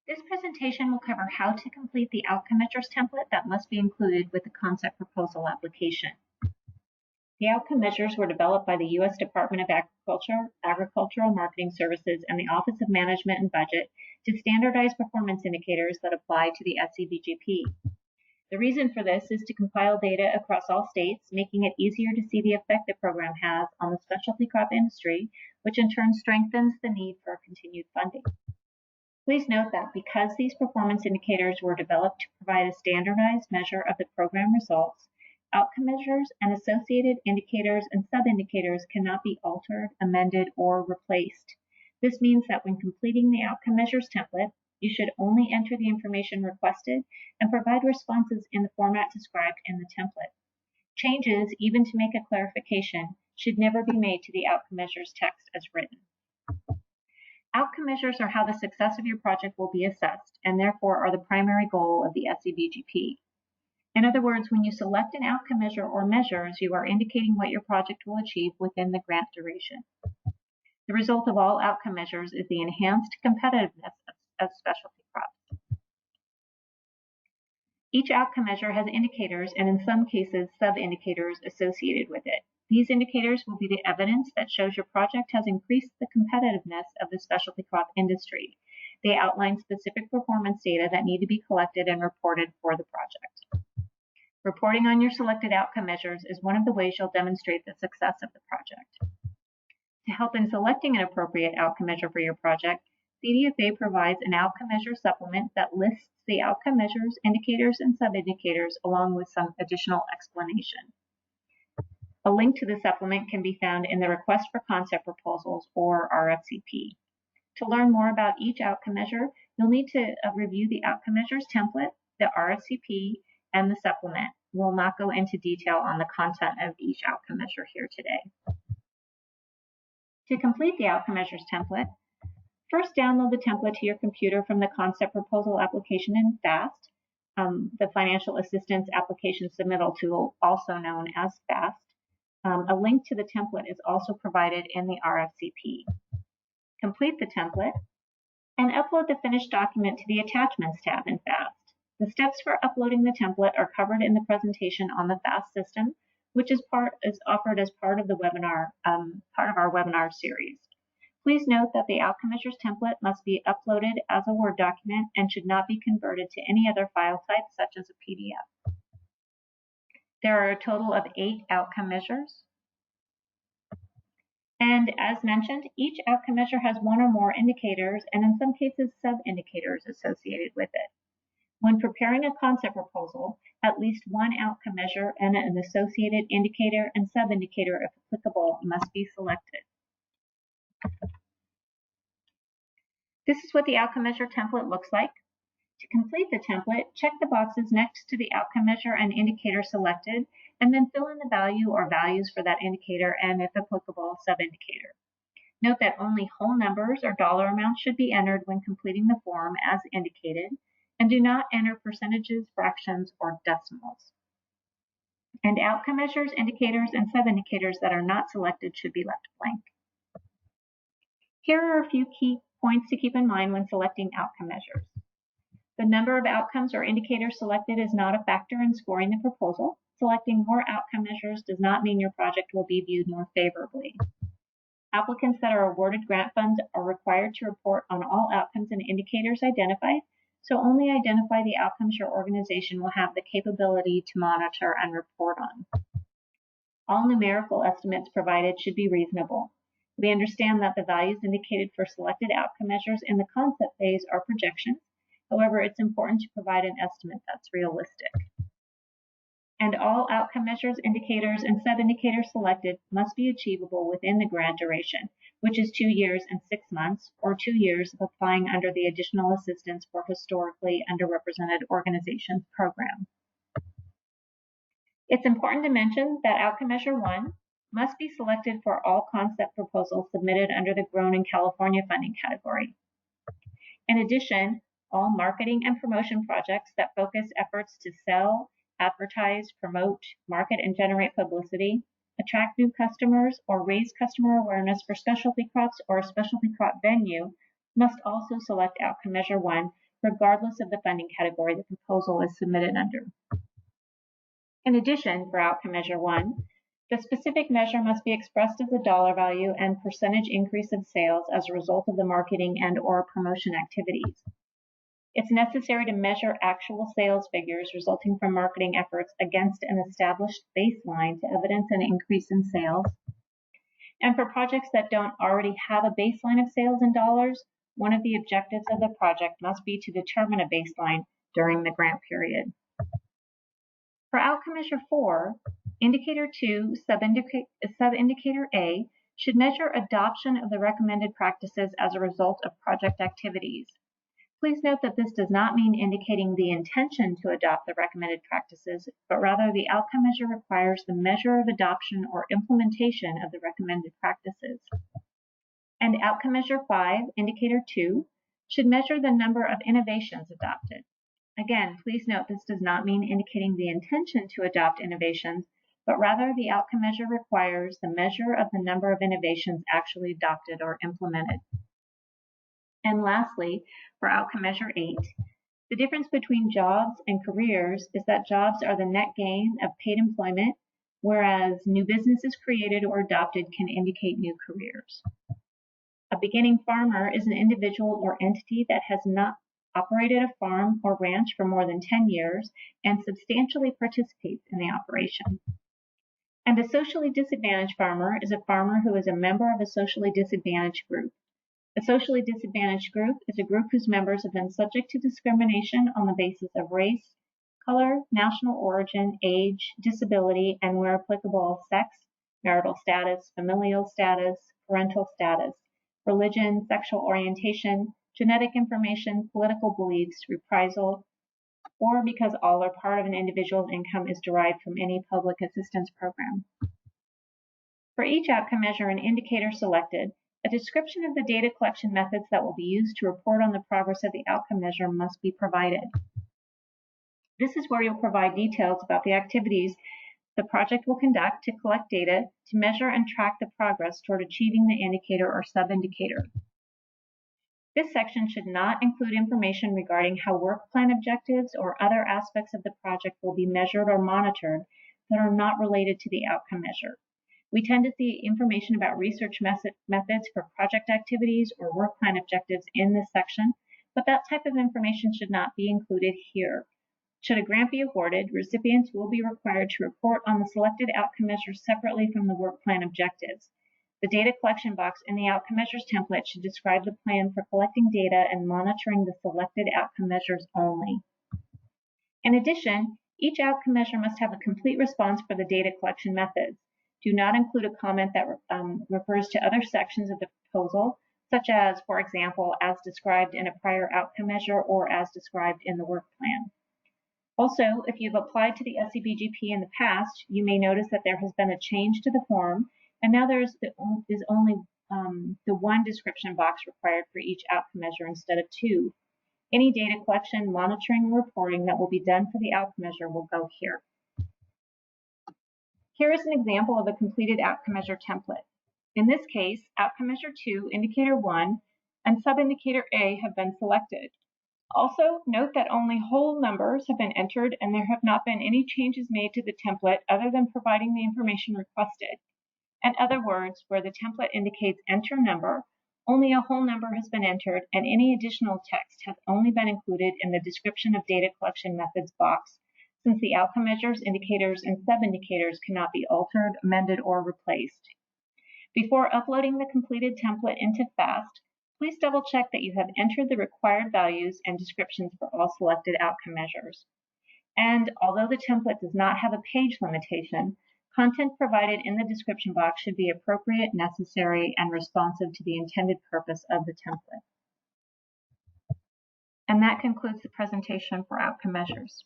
This presentation will cover how to complete the outcome measures template that must be included with the concept proposal application. The outcome measures were developed by the U.S. Department of Agriculture, Agricultural Marketing Services, and the Office of Management and Budget to standardize performance indicators that apply to the SCBGP. The reason for this is to compile data across all states, making it easier to see the effect the program has on the specialty crop industry, which in turn strengthens the need for continued funding. Please note that because these performance indicators were developed to provide a standardized measure of the program results, outcome measures and associated indicators and sub-indicators cannot be altered, amended, or replaced. This means that when completing the outcome measures template, you should only enter the information requested and provide responses in the format described in the template. Changes, even to make a clarification, should never be made to the outcome measures text as written. Outcome measures are how the success of your project will be assessed and therefore are the primary goal of the SCBGP. In other words, when you select an outcome measure or measures, you are indicating what your project will achieve within the grant duration. The result of all outcome measures is the enhanced competitiveness of specialty crops. Each outcome measure has indicators and in some cases sub-indicators associated with it. These indicators will be the evidence that shows your project has increased the competitiveness of the specialty crop industry. They outline specific performance data that need to be collected and reported for the project. Reporting on your selected outcome measures is one of the ways you'll demonstrate the success of the project. To help in selecting an appropriate outcome measure for your project, CDFA provides an outcome measure supplement that lists the outcome measures, indicators, and sub-indicators along with some additional explanation. A link to the supplement can be found in the Request for Concept Proposals, or RFCP. To learn more about each outcome measure, you'll need to review the outcome measures template, the RFCP, and the supplement. We'll not go into detail on the content of each outcome measure here today. To complete the outcome measures template, first download the template to your computer from the concept proposal application in FAST, the Financial Assistance Application Submittal Tool, also known as FAST. A link to the template is also provided in the RFCP. Complete the template and upload the finished document to the Attachments tab in FAST. The steps for uploading the template are covered in the presentation on the FAST system, which is offered as part of the webinar, part of our webinar series. Please note that the outcome measures template must be uploaded as a Word document and should not be converted to any other file type, such as a PDF. There are a total of 8 outcome measures. And as mentioned, each outcome measure has one or more indicators and in some cases sub-indicators associated with it. When preparing a concept proposal, at least one outcome measure and an associated indicator and sub-indicator, if applicable, must be selected. This is what the outcome measure template looks like. To complete the template, check the boxes next to the outcome measure and indicator selected, and then fill in the value or values for that indicator and, if applicable, sub-indicator. Note that only whole numbers or dollar amounts should be entered when completing the form as indicated, and do not enter percentages, fractions, or decimals. And outcome measures, indicators, and sub-indicators that are not selected should be left blank. Here are a few key points to keep in mind when selecting outcome measures. The number of outcomes or indicators selected is not a factor in scoring the proposal. Selecting more outcome measures does not mean your project will be viewed more favorably. Applicants that are awarded grant funds are required to report on all outcomes and indicators identified, so only identify the outcomes your organization will have the capability to monitor and report on. All numerical estimates provided should be reasonable. We understand that the values indicated for selected outcome measures in the concept phase are projections. However, it's important to provide an estimate that's realistic. And all outcome measures, indicators, and sub-indicators selected must be achievable within the grant duration, which is 2 years and 6 months, or 2 years of applying under the Additional Assistance for Historically Underrepresented Organizations program. It's important to mention that outcome measure 1 must be selected for all concept proposals submitted under the Grown in California funding category. In addition, all marketing and promotion projects that focus efforts to sell, advertise, promote, market, and generate publicity, attract new customers, or raise customer awareness for specialty crops or a specialty crop venue must also select outcome measure 1 regardless of the funding category the proposal is submitted under. In addition, for outcome measure 1, the specific measure must be expressed as a dollar value and percentage increase of sales as a result of the marketing and/or promotion activities. It's necessary to measure actual sales figures resulting from marketing efforts against an established baseline to evidence an increase in sales. And for projects that don't already have a baseline of sales in dollars, one of the objectives of the project must be to determine a baseline during the grant period. For outcome measure 4, indicator 2, sub-indicator A, should measure adoption of the recommended practices as a result of project activities. Please note that this does not mean indicating the intention to adopt the recommended practices, but rather the outcome measure requires the measure of adoption or implementation of the recommended practices. And outcome measure 5, indicator 2, should measure the number of innovations adopted. Again, please note this does not mean indicating the intention to adopt innovations, but rather the outcome measure requires the measure of the number of innovations actually adopted or implemented. And lastly, for outcome measure 8, the difference between jobs and careers is that jobs are the net gain of paid employment, whereas new businesses created or adopted can indicate new careers. A beginning farmer is an individual or entity that has not operated a farm or ranch for more than 10 years and substantially participates in the operation. And a socially disadvantaged farmer is a farmer who is a member of a socially disadvantaged group. A socially disadvantaged group is a group whose members have been subject to discrimination on the basis of race, color, national origin, age, disability, and where applicable, sex, marital status, familial status, parental status, religion, sexual orientation, genetic information, political beliefs, reprisal, or because all or part of an individual's income is derived from any public assistance program. For each outcome measure and indicator selected, a description of the data collection methods that will be used to report on the progress of the outcome measure must be provided. This is where you'll provide details about the activities the project will conduct to collect data to measure and track the progress toward achieving the indicator or sub-indicator. This section should not include information regarding how work plan objectives or other aspects of the project will be measured or monitored that are not related to the outcome measure. We tend to see information about research methods for project activities or work plan objectives in this section, but that type of information should not be included here. Should a grant be awarded, recipients will be required to report on the selected outcome measures separately from the work plan objectives. The data collection box in the outcome measures template should describe the plan for collecting data and monitoring the selected outcome measures only. In addition, each outcome measure must have a complete response for the data collection methods. Do not include a comment that refers to other sections of the proposal, such as, for example, as described in a prior outcome measure or as described in the work plan. Also, if you've applied to the SCBGP in the past, you may notice that there has been a change to the form, and now there is only the one description box required for each outcome measure instead of two. Any data collection, monitoring, and reporting that will be done for the outcome measure will go here. Here is an example of a completed outcome measure template. In this case, outcome measure 2, indicator 1, and sub-indicator A have been selected. Also, note that only whole numbers have been entered and there have not been any changes made to the template other than providing the information requested. In other words, where the template indicates enter number, only a whole number has been entered and any additional text has only been included in the description of data collection methods box, since the outcome measures, indicators, and sub-indicators cannot be altered, amended, or replaced. Before uploading the completed template into FAST, please double-check that you have entered the required values and descriptions for all selected outcome measures. And although the template does not have a page limitation, content provided in the description box should be appropriate, necessary, and responsive to the intended purpose of the template. And that concludes the presentation for outcome measures.